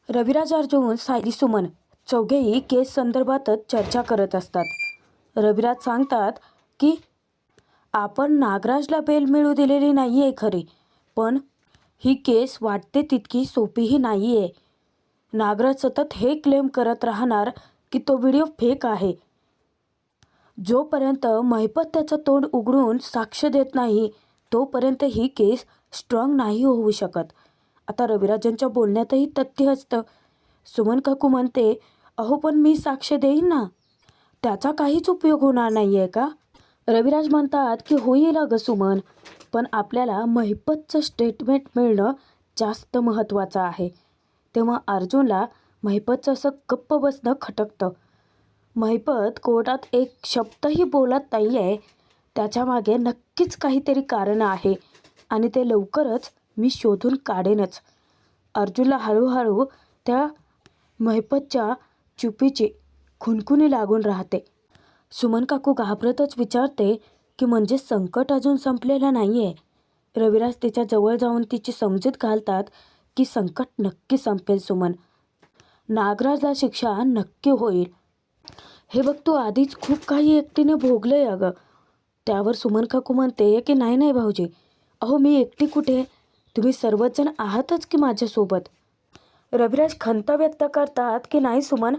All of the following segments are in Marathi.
रविराज अर्जुन, सायली सुमन चौघेही केस संदर्भातच चर्चा करत असतात. रविराज सांगतात की आपण नागराजला बेल मिळू दिलेली नाही आहे खरी, पण ही केस वाटते तितकी सोपीही नाही आहे. नागराज सतत हे क्लेम करत राहणार की तो व्हिडिओ फेक आहे. जोपर्यंत महिपत त्याचं तोंड उघडून साक्ष देत नाही तोपर्यंत ही केस स्ट्रॉंग नाही होऊ शकत. आता रविराजांच्या बोलण्यातही तथ्य असतं. सुमन काकू म्हणते, अहो पण मी साक्ष देईन ना, त्याचा काहीच उपयोग होणार नाही आहे का? रविराज म्हणतात की होईल अगं सुमन, पण आपल्याला महिपतचं स्टेटमेंट मिळणं जास्त महत्त्वाचं आहे. तेव्हा अर्जुनला महिपतचं असं गप्प बसणं खटकतं. महिपत कोर्टात एक शब्दही बोलत नाही आहे. त्याच्यामागे नक्कीच काहीतरी कारण आहे आणि ते लवकरच मी शोधून काढेनच. अर्जुनला हळूहळू त्या महिपतच्या चुपीची खुणखुणी लागून राहते. सुमन काकू घाबरतच विचारते की म्हणजे संकट अजून संपलेलं नाही आहे. रविराज तिच्या जवळ जाऊन तिची समजूत घालतात की संकट नक्की संपेल सुमन. नागराजला शिक्षा नक्की होईल. हे बघ, तू आधीच खूप काही एकटीने भोगलंय अगं. त्यावर सुमन काकू म्हणते की नाही नाही भाऊजी, अहो मी एकटी कुठे, तुम्ही सर्वजण आहातच की माझ्यासोबत. रविराज खंत व्यक्त करतात की नाही सुमन,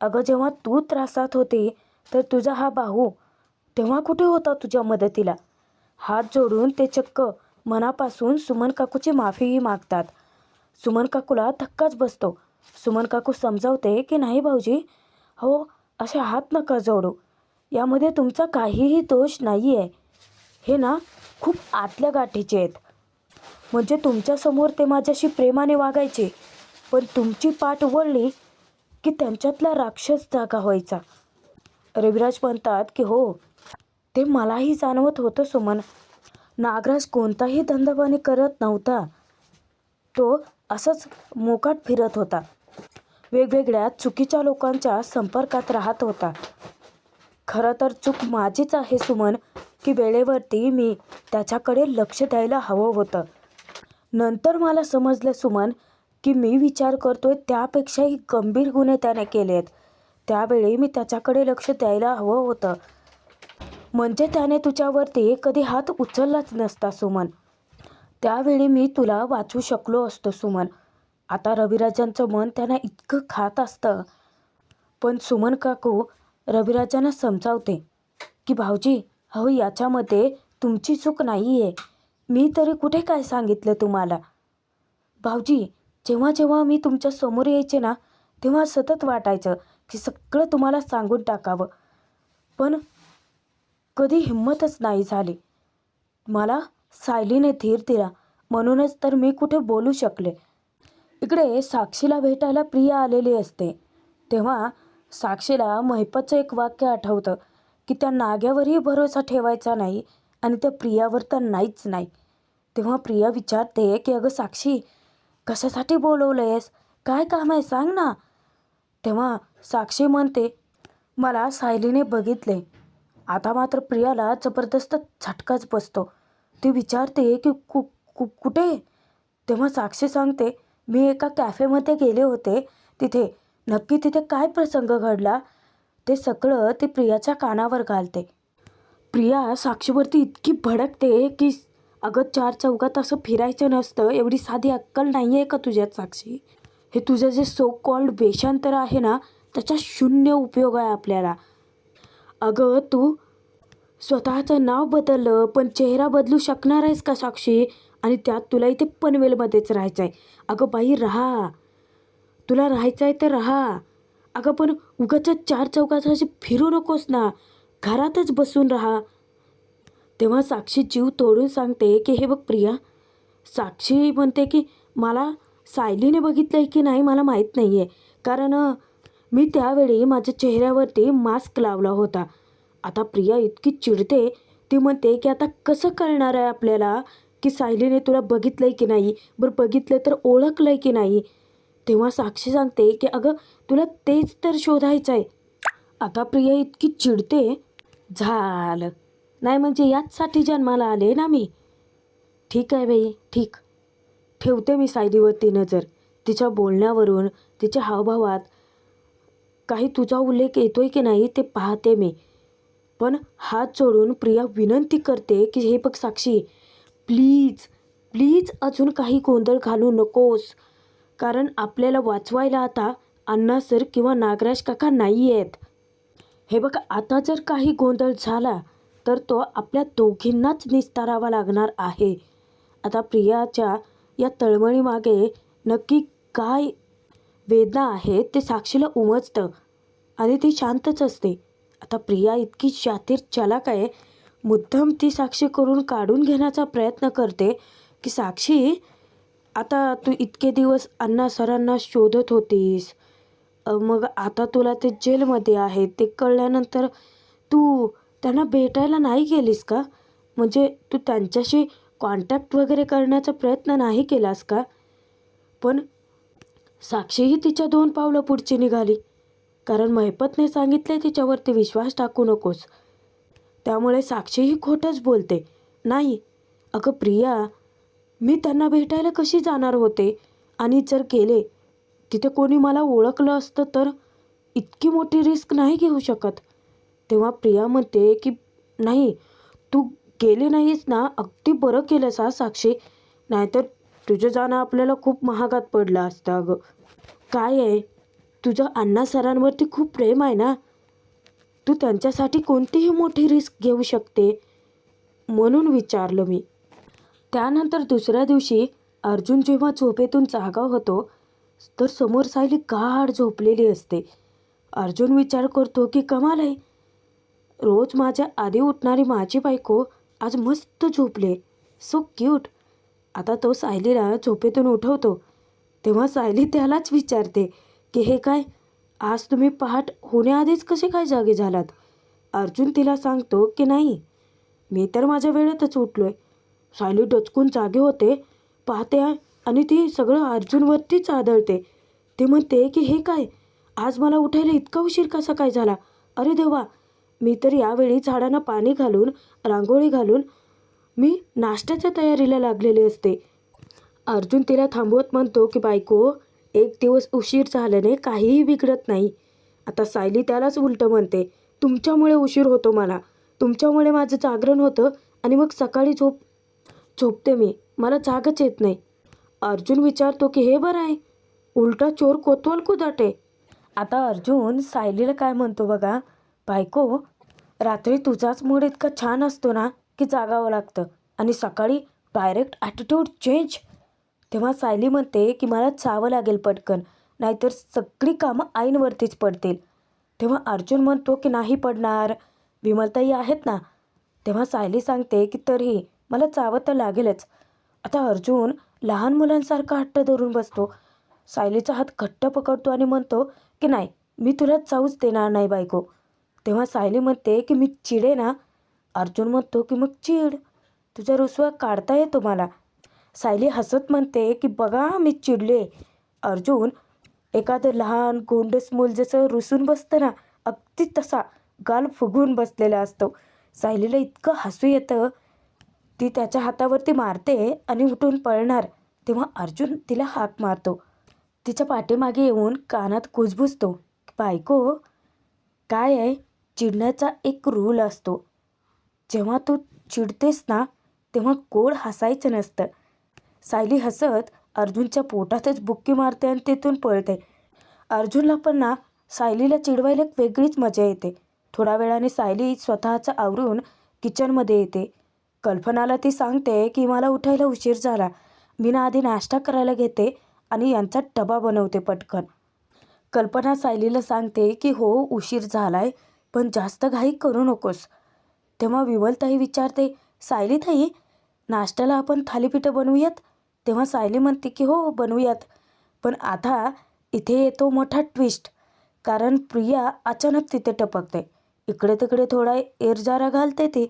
अगं जेव्हा तू त्रासात होती तर तुझा हा भाऊ तेव्हा कुठे होता तुझ्या मदतीला. हात जोडून ते चक्क मनापासून सुमन काकूची माफीही मागतात. सुमन काकूला धक्काच बसतो. सुमन काकू समजावते की नाही भाऊजी, हो असे हात नका जोडू, यामध्ये तुमचा काहीही दोष नाही आहे. हे ना खूप आतल्या गाठीचे आहेत. म्हणजे तुमच्यासमोर ते माझ्याशी प्रेमाने वागायचे, पण तुमची पाठ वळली की त्यांच्यातला राक्षस जागा व्हायचा. रविराज म्हणतात की हो, ते मलाही जाणवत होतं सुमन. नागराज कोणताही धंदापाणी करत नव्हता. तो असंच मोकाट फिरत होता. वेगवेगळ्या चुकीच्या लोकांच्या संपर्कात राहत होता. खरं तर चूक माझीच आहे सुमन, की वेळेवरती मी त्याच्याकडे लक्ष द्यायला हवं होतं. नंतर मला समजलं सुमन की मी विचार करतोय त्यापेक्षाही गंभीर गुन्हे त्याने केलेत. त्यावेळी मी त्याच्याकडे लक्ष द्यायला हवं होतं, म्हणजे त्याने तुझ्यावरती कधी हात उचललाच नसता सुमन. त्यावेळी मी तुला वाचवू शकलो असतो सुमन. आता रविराजांचं मन त्यांना इतकं खात असतं. पण सुमन काकू रविराजांना समजावते की भाऊजी, अहो याच्यामध्ये तुमची चूक नाही आहे. मी तरी कुठे काय सांगितलं तुम्हाला. भाऊजी, जेव्हा जेव्हा मी तुमच्या समोर यायचे ना तेव्हा सतत वाटायचं की सगळं तुम्हाला सांगून टाकावं, पण कधी हिंमतच नाही झाली. मला सायलीने धीर दिला म्हणूनच तर मी कुठे बोलू शकले. इकडे साक्षीला भेटायला प्रिया आलेली असते. तेव्हा साक्षीला महिपतचं एक वाक्य आठवतं की त्या नाग्यावरही भरोसा ठेवायचा नाही आणि त्या प्रियावर तर नाहीच नाही. तेव्हा प्रिया विचारते की अगं साक्षी, कशासाठी बोलवलं आहेस, काय काम आहे सांग ना. तेव्हा साक्षी म्हणते, मला सायलीने बघितले. आता मात्र प्रियाला जबरदस्त झटकाच बसतो. ती विचारते की कुठे. तेव्हा साक्षी सांगते, मी एका कॅफेमध्ये गेले होते. तिथे काय प्रसंग घडला ते सगळं ती प्रियाच्या कानावर घालते. प्रिया साक्षीवरती इतकी भडकते की अगं चार चौघात असं फिरायचं नसतं, एवढी साधी अक्कल नाही आहे का तुझ्यात साक्षी. हे तुझं जे सो कॉल्ड वेषांतर आहे ना त्याचा शून्य उपयोग आहे आपल्याला. अगं तू स्वतःचं नाव बदललं पण चेहरा बदलू शकणार आहेस का साक्षी, आणि त्यात तुला इथे पनवेलमध्येच राहायचं आहे. अगं बाई राहा, तुला राहायचं आहे तर राहा. अगं पण उगाचच चार चौकात अशी फिरू नकोस ना, घरातच बसून राहा. तेव्हा साक्षी जीव तोडून सांगते की हे बघ प्रिया, साक्षी म्हणते की मला सायलीने बघितलं आहे की नाही मला माहीत नाही आहे, कारण मी त्यावेळी माझ्या चेहऱ्यावरती मास्क लावला होता. आता प्रिया इतकी चिडते, ती म्हणते की आता कसं कळणार आहे आपल्याला की सायलीने तुला बघितलं आहे की नाही, बरं बघितलं तर ओळखलं आहे की नाही. तेव्हा साक्षी सांगते की अगं तुला तेच तर शोधायचं आहे. आता प्रिया इतकी चिडते, झालं नाही म्हणजे याचसाठी जन्माला आले ना मी. ठीक आहे बाई, ठीक, ठेवते मी सायलीवरती नजर. तिच्या बोलण्यावरून, तिच्या हावभावात काही तुझा उल्लेख येतोय की नाही ते पाहते मी. पण हात जोडून प्रिया विनंती करते की हे बघ साक्षी, प्लीज प्लीज अजून काही गोंधळ घालू नकोस. कारण आपल्याला वाचवायला आता अण्णा सर किंवा नागराज काका नाही आहेत. हे बघ, आता जर काही गोंधळ झाला तर तो आपल्या दोघींनाच निस्तारावा लागणार आहे. आता प्रियाच्या या तळमळीमागे नक्की काय वेदना आहे ते साक्षीला उमजतं आणि ती शांतच असते. आता प्रिया इतकी शातीर चालाक आहे, मुद्दाम ती साक्षी करून काढून घेण्याचा प्रयत्न करते की साक्षी, आता तू इतके दिवस अण्णा सरांना शोधत होतीस, मग आता तुला ते जेलमध्ये आहेत ते कळल्यानंतर तू त्यांना भेटायला नाही गेलीस का? म्हणजे तू त्यांच्याशी कॉन्टॅक्ट वगैरे करण्याचा प्रयत्न नाही केलास का? पण साक्षीही तिच्या 2 पावलं पुढची निघाली. कारण महिपतने सांगितले तिच्यावरती विश्वास टाकू नकोस. त्यामुळे साक्षीही खोटंच बोलते. नाही अगं प्रिया, मी त्यांना भेटायला कशी जाणार होते? आणि जर गेले, तिथे कोणी मला ओळखलं असतं तर? इतकी मोठी रिस्क नाही घेऊ शकत. तेव्हा प्रिया म्हणते की नाही, तू गेली नाहीस ना, अगदी बरं केलंस हा साक्षी, नाहीतर तुझं जाणं आपल्याला खूप महागात पडलं असतं. अगं काय आहे, तुझं अण्णा सरांवरती खूप प्रेम आहे ना, तू त्यांच्यासाठी कोणतीही मोठी रिस्क घेऊ शकते, म्हणून विचारलं मी. त्यानंतर दुसऱ्या दिवशी अर्जुन जेव्हा झोपेतून जागा होतो तर समोर सायली गाढ झोपलेली असते. अर्जुन विचार करतो की कमाल आहे, रोज माझ्या आधी उठणारी माझी बायको आज मस्त झोपले, सो क्यूट. आता तो सायलीला झोपेतून उठवतो तेव्हा सायली त्यालाच विचारते की हे काय, आज तुम्ही पहाट होण्याआधीच कसे काय जागे झालात? अर्जुन तिला सांगतो की नाही, मी तर माझ्या वेळेतच उठलोय. सायली डचकून जागे होते, पाहते आणि ती सगळं अर्जुनवरतीच आदळते. ती म्हणते की हे काय, आज मला उठायला इतका उशीर कसा काय झाला? अरे देवा, मी तर यावेळी झाडांना पाणी घालून, रांगोळी घालून मी नाश्त्याच्या तयारीला लागलेले असते. अर्जुन तिला थांबवत म्हणतो की बायको, एक दिवस उशीर झाल्याने काहीही बिघडत नाही. आता सायली त्यालाच उलटं म्हणते, तुमच्यामुळे उशीर होतो मला, तुमच्यामुळे माझं जागरण होतं आणि मग सकाळी झोपते मी, मला जागच येत नाही. अर्जुन विचारतो की हे बरं आहे, उलटा चोर कोतवाल कुदाटे. आता अर्जुन सायलीला काय म्हणतो बघा, बायको, रात्री तुझाच मूड इतका छान असतो ना की जागावं लागतं आणि सकाळी डायरेक्ट ॲटिट्यूड चेंज. तेव्हा सायली म्हणते की मला चावं लागेल पटकन, नाहीतर सगळी कामं आईंवरतीच पडतील. तेव्हा अर्जुन म्हणतो की नाही पडणार, विमलताई आहेत ना. तेव्हा सायली सांगते की तरीही मला चावं तर लागेलच. आता अर्जुन लहान मुलांसारखा हट्ट धरून बसतो. सायलीचा हात घट्ट पकडतो आणि म्हणतो की नाही, मी तुला चावूच देणार नाही बायको. तेव्हा सायली म्हणते की मी चिडे ना. अर्जुन म्हणतो की मग चिड, तुझा रुसवा काढता येतो मला. सायली हसत म्हणते की बघा मी चिडले. अर्जुन एखादं लहान गोंडस मूल जसं रुसून बसतं ना, अगदी तसा गाल फुगून बसलेला असतो. सायलीला इतकं हसू येतं, ती त्याच्या हातावरती मारते आणि उठून पळणार तेव्हा अर्जुन तिला हाक मारतो. तिच्या पाठीमागे येऊन कानात कुजबुजतो, बायको काय आहे, चिडण्याचा एक रूल असतो, जेव्हा तू चिडतेस ना तेव्हा गोड हसायचं नसतं. सायली हसत अर्जुनच्या पोटातच बुक्की मारते आणि तिथून पळते. अर्जुनला पण ना सायलीला चिडवायला एक वेगळीच मजा येते. थोड्या वेळाने सायली स्वतःचं आवरून किचनमध्ये येते. कल्पनाला ती सांगते की मला उठायला उशीर झाला, मी ना आधी नाश्ता करायला घेते आणि यांचा डबा बनवते पटकन. कल्पना सायलीला सांगते की हो उशीर झालाय, पण जास्त घाई करू नकोस. तेव्हा विमलताई विचारते, सायलीताई, नाश्त्याला आपण थालीपीठं बनवूयात? तेव्हा सायली म्हणते की हो बनवूयात. पण आता इथे येतो मोठा ट्विस्ट, कारण प्रिया अचानक तिथे टपकते. इकडे तिकडे थोडा एरजारा घालते ती,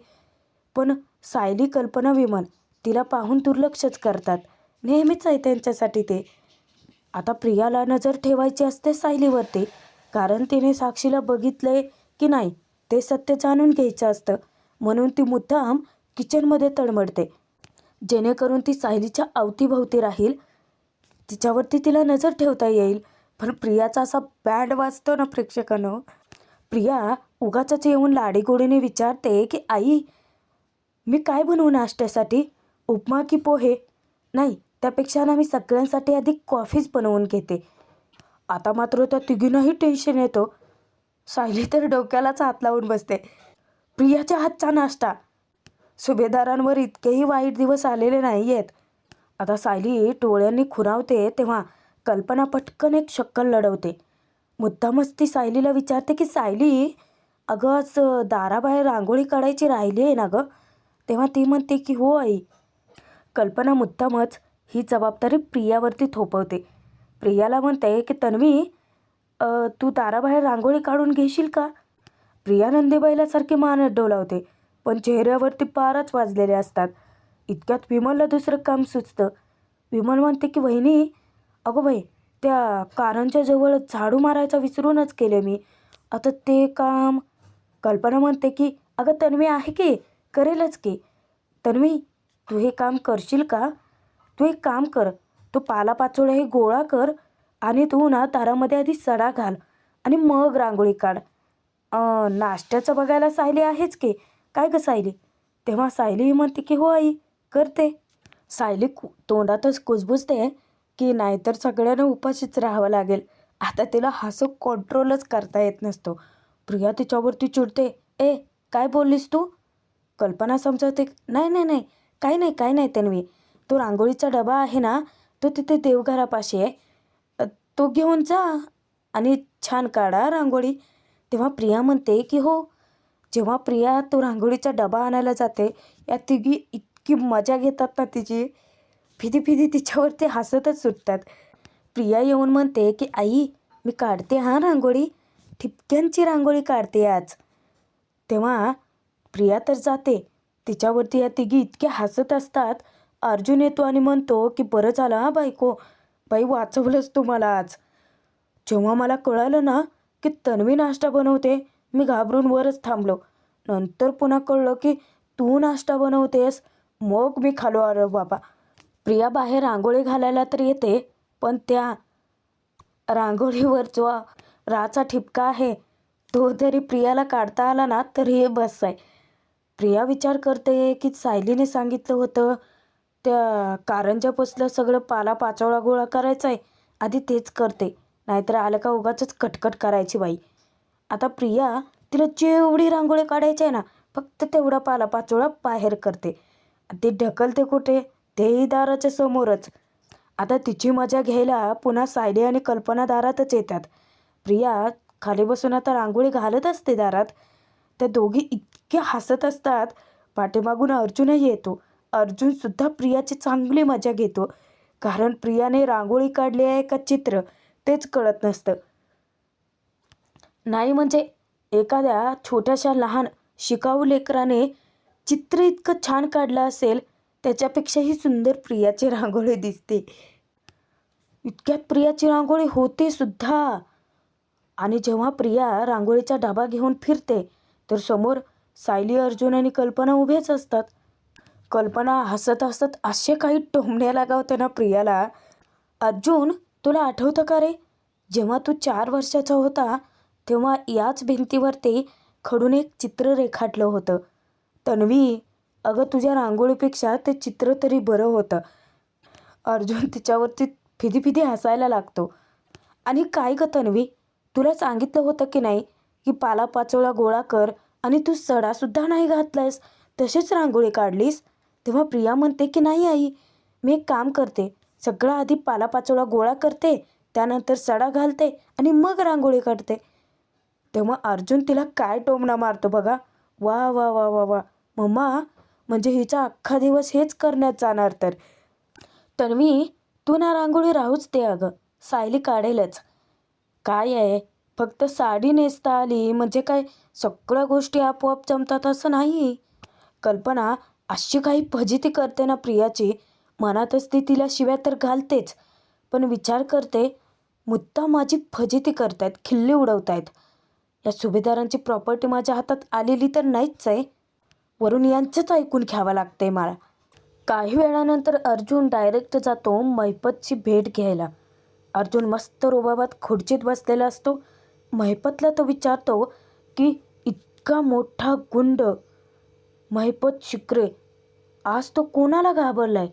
पण सायली, कल्पना, विमल तिला पाहून दुर्लक्षच करतात. नेहमीच आहे त्यांच्यासाठी ते. आता प्रियाला नजर ठेवायची असते सायलीवरती, कारण तिने साक्षीला बघितले की नाही ते सत्य जाणून घ्यायचं असतं. म्हणून ती मुद्दाम किचनमध्ये तडमडते, जेणेकरून ती सायलीच्या अवतीभवती राहील. तिच्यावरती तिला नजर ठेवता येईल. पण प्रियाचा असा बँड वाजतो ना प्रेक्षकांनो. प्रिया उगाचच येऊन लाडीगोडीने विचारते की आई, मी काय बनवू नाश्त्यासाठी? उपमा की पोहे? नाही, त्यापेक्षा ना मी सगळ्यांसाठी आधी कॉफीच बनवून घेते. आता मात्र त्या तिघींनाही टेन्शन येतो. सायली तर डोक्यालाच हात लावून बसते. प्रियाच्या हातचा नाश्ता. सुभेदारांवर इतकेही वाईट दिवस आलेले नाही आहेत. आता सायली डोळ्यांनी खुणावते तेव्हा कल्पना पटकन एक शक्कल लढवते. मुद्दामच ती सायलीला विचारते की सायली, अगं आज दाराबाहेर रांगोळी काढायची राहिली आहे ना गं? तेव्हा ती म्हणते की हो आई. कल्पना मुद्दामच ही जबाबदारी प्रियावरती थोपवते. प्रियाला म्हणते की तन्वी, तू दाराबाहेर रांगोळी काढून घेशील का? प्रिया नंदीबाईलासारखी मान डोलावते, पण चेहऱ्यावरती पारच वाजलेले असतात. इतक्यात विमलला दुसरं काम सुचतं. विमल म्हणते की वहिनी, अगं बाई, त्या कारंच्या जवळ झाडू मारायचा विसरूनच गेले मी. आता ते काम. कल्पना म्हणते की अगं तन्वी आहे की, करेलच की. तन्वी, तू हे काम करशील का? तू एक काम कर, तो पालापाचोळा हे गोळा कर आणि तू ना दारामध्ये आधी सडा घाल आणि मग रांगोळी काढ. नाश्त्याचं बघायला सायली आहेच की, काय गं सायली? तेव्हा सायली म्हणते की हो आई, करते. सायली तोंडातच कुजबुजते की नाहीतर सगळ्यांना उपाशीच राहावं लागेल. आता तिला हसू कंट्रोलच करता येत नसतो. प्रिया तिच्यावरती चिडते, ए काय बोललीस तू? कल्पना समजावते, नाही नाही नाही, काही नाही काही नाही तन्वी. तो रांगोळीचा डबा आहे ना, तो तिथे देवघरापाशी आहे. तो घेऊन जा आणि छान काढा रांगोळी. तेव्हा प्रिया म्हणते की हो. जेव्हा प्रिया तो रांगोळीचा डबा आणायला जाते, या तिघी इतकी मजा घेतात ना तिची. फिदी फिदी तिच्यावरती हसतच सुटतात. प्रिया येऊन म्हणते की आई, मी काढते हां रांगोळी, ठिपक्यांची रांगोळी काढते आज. तेव्हा प्रिया तर जाते. तिच्यावरती या तिघी इतक्या हसत असतात. अर्जुन येतो आणि म्हणतो की बरं झालं हां बायको, बाई वाचवलंच तू मला आज. जेव्हा मला कळालं ना की तन्वी नाश्ता बनवते, मी घाबरून वरच थांबलो. नंतर पुन्हा कळलं की तू नाश्ता बनवतेस, मग मी खालो. अरे बाबा. प्रिया बाहेर रांगोळी घालायला तर येते, पण त्या रांगोळीवर जो राचा ठिपका आहे तो जरी प्रियाला काढता आला ना तर हे बस आहे. प्रिया विचार करते की सायलीने सांगितलं होतं त्या कारंजापासलं सगळं पालापाचोळा गोळा करायचा आहे, आधी तेच करते, नाहीतर आलं का उगाचच कटकट करायची बाई. आता प्रिया तिला जेवढी रांगोळी काढायची आहे ना, फक्त तेवढा पालापाचोळा बाहेर करते. ते ढकलते कुठे? तेही दाराच्या समोरच. आता तिची मजा घ्यायला पुन्हा सायली आणि कल्पना दारातच येतात. प्रिया खाली बसून आता रांगोळी घालत असते दारात. त्या दोघी इतक्या हसत असतात. पाठीमागून अर्जुनही येतो. अर्जुनसुद्धा प्रियाची चांगली मजा घेतो, कारण प्रियाने रांगोळी काढली आहे का चित्र तेच कळत नसतं. नाही म्हणजे एखाद्या छोट्याशा लहान शिकाऊ लेकराने चित्र इतकं छान काढलं असेल, त्याच्यापेक्षाही सुंदर प्रियाची रांगोळी दिसते. इतक्यात प्रियाची रांगोळी होते सुद्धा. आणि जेव्हा प्रिया रांगोळीचा डबा घेऊन फिरते तर समोर सायली, अर्जुन आणि कल्पना उभेच असतात. कल्पना हसत हसत असे काही टोमणे लगावते ना प्रियाला. अर्जुन, तुला आठवतं का रे, जेव्हा तू 4 वर्षाचा होता तेव्हा याच भिंतीवरती खडून एक चित्र रेखाटलं होतं. तन्वी, अगं तुझ्या रांगोळीपेक्षा ते चित्र तरी बरं होतं. अर्जुन तिच्यावरती फिदी फिदी हसायला लागतो. आणि काय गं तन्वी, तुला सांगितलं होतं की नाही की पालापाचोळा गोळा कर आणि तू सडासुद्धा नाही घातलायस, तशीच रांगोळी काढलीस. तेव्हा प्रिया म्हणते की नाही आई, मी एक काम करते, सगळं आधी पालापाचोळा गोळा करते, त्यानंतर सडा घालते आणि मग रांगोळी काढते. तेव्हा अर्जुन तिला काय टोमणा मारतो बघा. वा वा वा वा वा मम्मा, म्हणजे हिचा अख्खा दिवस हेच करण्यात जाणार तर. तन्वी, तू ना रांगोळी राहूच दे अगं, सायली काढेलच. काय आहे, फक्त साडी नेसता आली म्हणजे काय सगळ्या गोष्टी आपोआप जमतात असं नाही. कल्पना अशी काही फजिती करते ना प्रियाची, मनातच ती तिला शिव्या तर घालतेच, पण विचार करते मुद्दाम माझी फजिती करतायत, खिल्ली उडवतायत. या सुभेदारांची प्रॉपर्टी माझ्या हातात आलेली तर नाहीच आहे, वरून यांचंच ऐकून घ्यावं लागतंय मला. काही वेळानंतर अर्जुन डायरेक्ट जातो महिपतची भेट घ्यायला. अर्जुन मस्त रुबाबात खुर्चीत बसलेला असतो. महिपतला तो विचारतो की इतका मोठा गुंड महिपत शिकरे आज तो कोणाला घाबरलाय?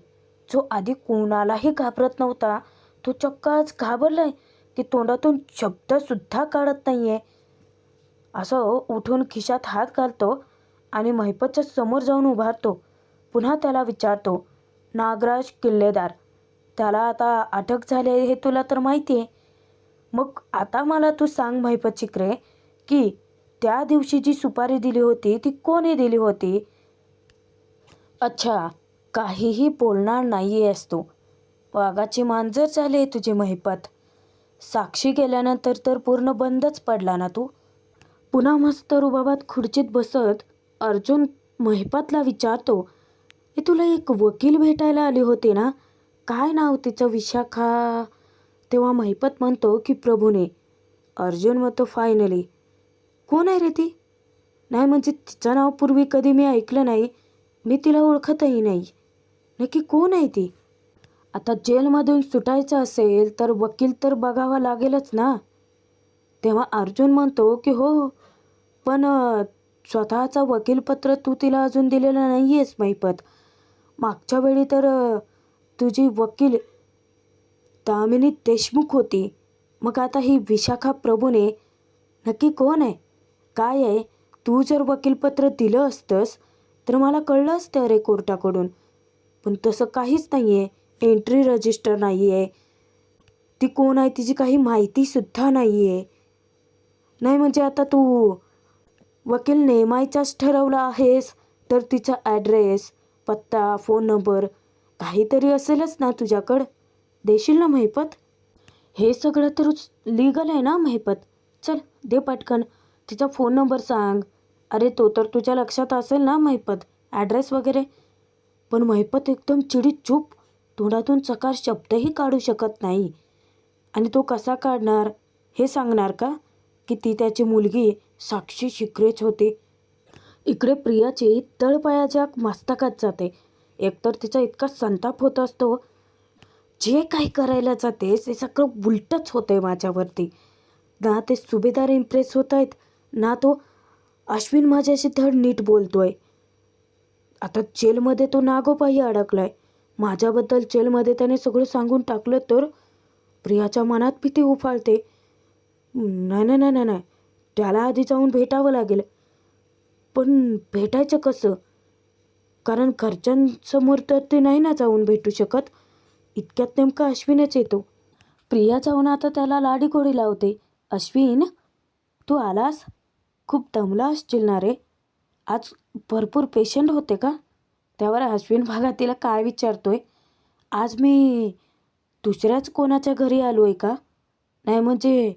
जो आधी कोणालाही घाबरत नव्हता तो चक्क आज घाबरलाय की तोंडातून शब्दसुद्धा काढत नाहीये. असं उठून खिशात हात घालतो आणि महिपतच्या समोर जाऊन उभारतो. पुन्हा त्याला विचारतो, नागराज किल्लेदार, त्याला आता अटक झाली आहे हे तुला तर माहिती आहे. मग आता मला तू सांग महिपत शिकरे की त्या दिवशी जी सुपारी दिली होती ती कोणी दिली होती? अच्छा, काहीही बोलणार नाही आहेस तू. वाघाची मांजर झाली आहे तुझी महिपत. साक्षी गेल्यानंतर तर पूर्ण बंदच पडला ना तू. पुन्हा मस्त रुबाबात खुर्चीत बसत अर्जुन महिपतला विचारतो, हे तुला एक वकील भेटायला आली होती ना, काय नाव तिचं? विशाखा? तेव्हा महिपत म्हणतो की प्रभूने. अर्जुन म्हणतो, फायनली कोण आहे रे ती? नाही म्हणजे तिचं नाव पूर्वी कधी मी ऐकलं नाही, मी तिला ओळखतही नाही. नक्की कोण आहे ती? आता जेलमधून सुटायचं असेल तर वकील तर बघावा लागेलच ना. तेव्हा अर्जुन म्हणतो की हो, पण स्वतःचं वकीलपत्र तू तिला अजून दिलेलं नाही आहेस महिपत. मागच्या वेळी तर तुझी वकील दामिनी देशमुख होती. मग आता ही विशाखा प्रभूने नक्की कोण आहे? काय आहे? तू जर वकीलपत्र दिलं असतंस तर मला कळलं असतं अरे कोर्टाकडून. पण तसं काहीच नाही आहे. एंट्री रजिस्टर नाही आहे. ती कोण आहे तिची काही माहितीसुद्धा नाही आहे. नाही म्हणजे आता तू वकील नेमायचाच ठरवला आहेस तर तिचा ॲड्रेस, पत्ता, फोन नंबर काहीतरी असेलच ना तुझ्याकडं. देशील ना महिपत? हे सगळं तर लीगल आहे ना महिपत. चल दे पटकन, तिचा फोन नंबर सांग. अरे तो तर तुझ्या लक्षात असेल ना महिपत, ॲड्रेस वगैरे. पण महिपत एकदम चिडीत चूप, तोंडातून चकार शब्दही काढू शकत नाही. आणि तो कसा काढणार हे सांगणार का की ती त्याची मुलगी साक्षी शिकरेच होती. इकडे प्रियाची तळपायाच्या मस्तकात जाते. एकतर तिचा इतका संताप होत असतो, जे काही करायला जातेस ते सगळं उलटच होतंय माझ्यावरती. ना ते सुभेदार इम्प्रेस होत आहेत, ना तो अश्विन माझ्याशी धड नीट बोलतोय. आता जेलमध्ये तो नागोबाई अडकलाय. माझ्याबद्दल जेलमध्ये त्याने सगळं सांगून टाकलं तर प्रियाच्या मनात भीती उफाळते. नाही नाही नाही नाही नाही, त्याला आधी जाऊन भेटावं लागेल. पण भेटायचं कसं? कारण घरच्यांसमोर तर ते नाही ना जाऊन भेटू शकत. इतक्यात नेमका अश्विनच येतो. प्रिया जाऊन आता त्याला लाडीगोडी लावते. अश्विन, तू आलास? खूप दमला असशील ना रे. आज भरपूर पेशंट होते का? त्यावर अश्विन बघा तिला काय विचारतोय. आज मी दुसऱ्याच कोणाच्या घरी आलो आहे का? नाही म्हणजे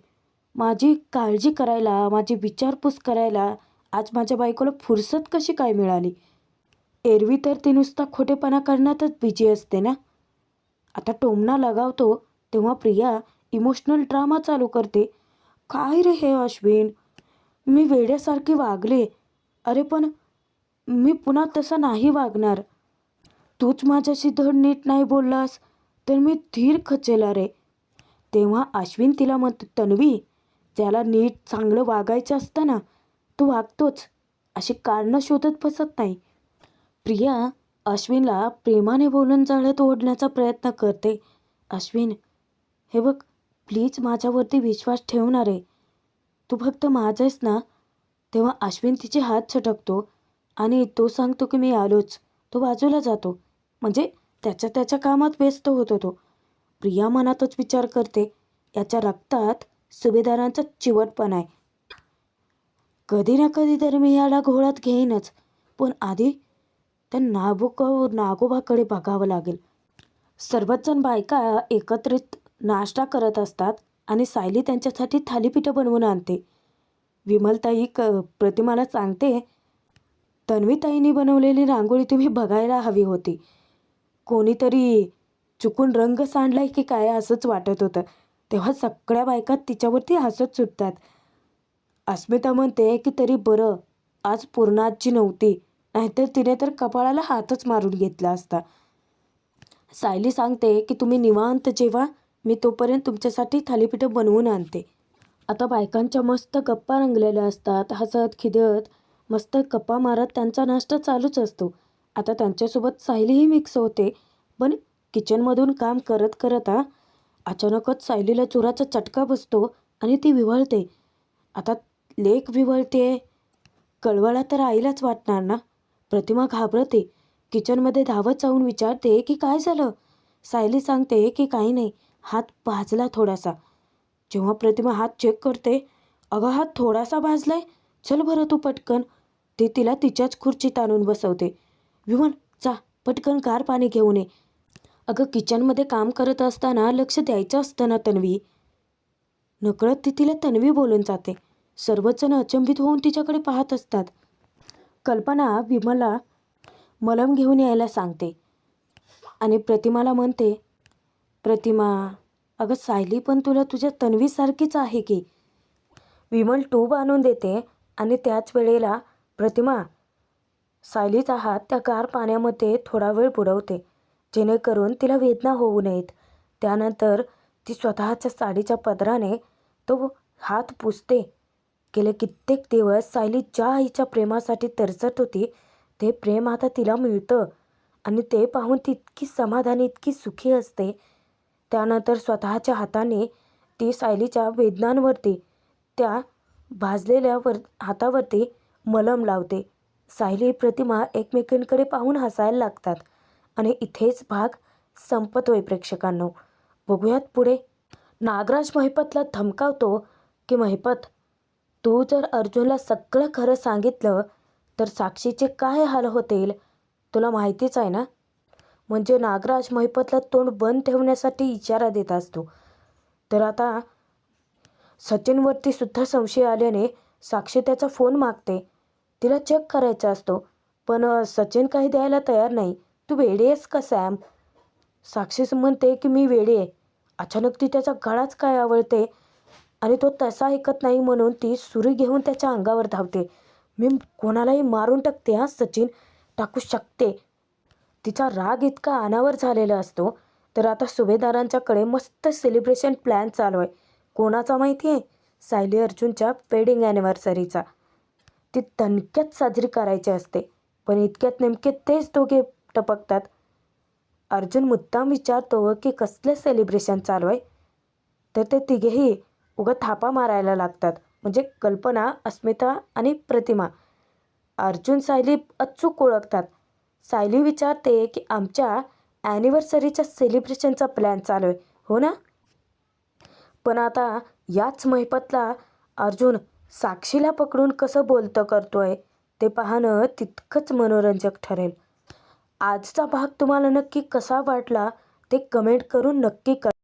माझी काळजी करायला, माझी विचारपूस करायला आज माझ्या बायकोला फुरसत कशी काय मिळाली? एरवी तर ती नुसता खोटेपणा करण्यातच बिझी असते ना. आता टोमणा लगावतो तेव्हा प्रिया इमोशनल ड्रामा चालू करते. काय रे हे अश्विन, मी वेड्यासारखी वागले. अरे पण मी पुन्हा तसं नाही वागणार. तूच माझ्याशी धड नीट नाही बोललास तर मी धीर खचेल रे. तेव्हा अश्विन तिला म्हणतो, तन्वी, त्याला नीट चांगलं वागायचं असतं ना, तो वागतोच. अशी कारणं शोधत बसत नाही. प्रिया अश्विनला प्रेमाने बोलून जाळ्यात ओढण्याचा प्रयत्न करते. अश्विन, हे बघ, प्लीज माझ्यावरती विश्वास ठेवणार आहे. तू फक्त माझाच ना. तेव्हा अश्विन तिचे हात झटकतो आणि तो सांगतो की मी आलोच. तो बाजूला जातो. म्हणजे त्याच्या कामात व्यस्त होतो तो. प्रिया मनातच विचार करते, याच्या रक्तात सुभेदारांचा चिवटपणा आहे. कधी ना कधी तरी मी याला घोळात घेईनच. पण आधी त्या नागोबाकडे बघावं लागेल. सर्वच जण बायका एकत्रित नाश्ता करत असतात आणि सायली त्यांच्यासाठी थालीपीठं बनवून आणते. विमलताई प्रतिमाला सांगते, तन्वीताईंनी बनवलेली रांगोळी तुम्ही बघायला हवी होती. कोणीतरी चुकून रंग सांडलाय की काय असंच वाटत होतं. तेव्हा सगळ्या बायका तिच्यावरती हसत सुटतात. अस्मिता म्हणते की तरी बरं आज पूर्णाची नव्हती, नाहीतर तिने तर कपाळाला हातच मारून घेतला असता. सायली सांगते की तुम्ही निवांत जेवा, मी तोपर्यंत तुमच्यासाठी थालीपीठं बनवून आणते. आता बायकांच्या मस्त गप्पा रंगलेल्या असतात, हसत खिदत मस्त गप्पा मारत त्यांचा नाश्ता चालूच असतो. आता त्यांच्यासोबत सायलीही मिक्स होते. पण किचनमधून काम करत करत अचानकच सायलीला जोराचा चटका बसतो आणि ती विव्हळते. आता लेक विव्हळते, कळवळा तर आईलाच वाटणार ना. प्रतिमा घाबरते. किचनमध्ये धावत जाऊन विचारते की काय झालं. सायली सांगते की काही नाही, हात भाजला थोडासा. जेव्हा प्रतिमा हात चेक करते, अगं हात थोडासा भाजलाय, चल बरं तू पटकन. ते तिला तिच्याच खुर्चीत आणून बसवते. विमल जा पटकन गार पाणी घेऊन ये. अगं किचनमध्ये काम करत असताना लक्ष द्यायचं असतं ना तन्वी. नकळत ती तिला तन्वी बोलून जाते. सर्वच जण अचंबित होऊन तिच्याकडे पाहत असतात. कल्पना विमलला मलम घेऊन यायला सांगते आणि प्रतिमाला म्हणते, प्रतिमा अगं सायली पण तुला तुझ्या तन्वीसारखीच आहे की. विमल ट्यूब आणून देते आणि त्याच वेळेला प्रतिमा सायलीचा हात त्या गार पाण्यामध्ये थोडा वेळ बुडवते, जेणेकरून तिला वेदना होऊ नयेत. त्यानंतर ती स्वतःच्या साडीच्या पदराने तो हात पुसते. गेले कित्येक दिवस सायली ज्या आईच्या प्रेमासाठी तरसत होती, ते प्रेम आता तिला मिळतं आणि ते पाहून ती इतकी समाधानी, इतकी सुखी असते. त्यानंतर स्वतःच्या हाताने ती सायलीच्या वेदनांवरती, त्या भाजलेल्या हातावरती मलम लावते. सायली प्रतिमा एकमेकांकडे पाहून हसायला लागतात आणि इथेच भाग संपतोय प्रेक्षकांनो. बघूयात पुढे. नागराज महिपतला धमकावतो की महिपत, तू जर अर्जुनला सगळं खरं सांगितलं तर साक्षीचे काय हाल होतील तुला माहितीच आहे ना. म्हणजे नागराज महिपतला तोंड बंद ठेवण्यासाठी इशारा देत असतो. तर आता सचिनवरती सुद्धा संशय आल्याने साक्षी त्याचा फोन मागते. तिला चेक करायचा असतो, पण सचिन काही द्यायला तयार नाही. तू वेडी आहेस का सॅम. साक्षी म्हणते की मी वेडी आहे. अचानक ती त्याचा गळाच काय आवळते आणि तो तसा ऐकत नाही म्हणून ती सुरी घेऊन त्याच्या अंगावर धावते. मी कोणालाही मारून टाकते हा सचिन, टाकू शकते. तिचा राग इतका अनावर झालेला असतो. तर आता सुभेदारांच्याकडे मस्त सेलिब्रेशन प्लॅन चालू आहे. कोणाचा माहिती आहे? सायली अर्जुनच्या वेडिंग ॲनिव्हर्सरीचा. ती दणक्यात साजरी करायची असते, पण इतक्यात नेमके तेच दोघे टपकतात. अर्जुन मुद्दाम विचारतो की कसलं सेलिब्रेशन चालू आहे. तर ते तिघेही उगा थापा मारायला लागतात. म्हणजे कल्पना, अस्मिता आणि प्रतिमा. अर्जुन सायली अचूक ओळखतात. सायली विचारते की आमच्या ॲनिव्हर्सरीच्या सेलिब्रेशनचा प्लॅन चालू आहे हो ना. पण आता याच महिपतला अर्जुन साक्षीला पकडून कसं बोलतं करतोय ते पाहणं तितकंच मनोरंजक ठरेल. आजचा भाग तुम्हाला नक्की कसा वाटला ते कमेंट करून नक्की कळवा.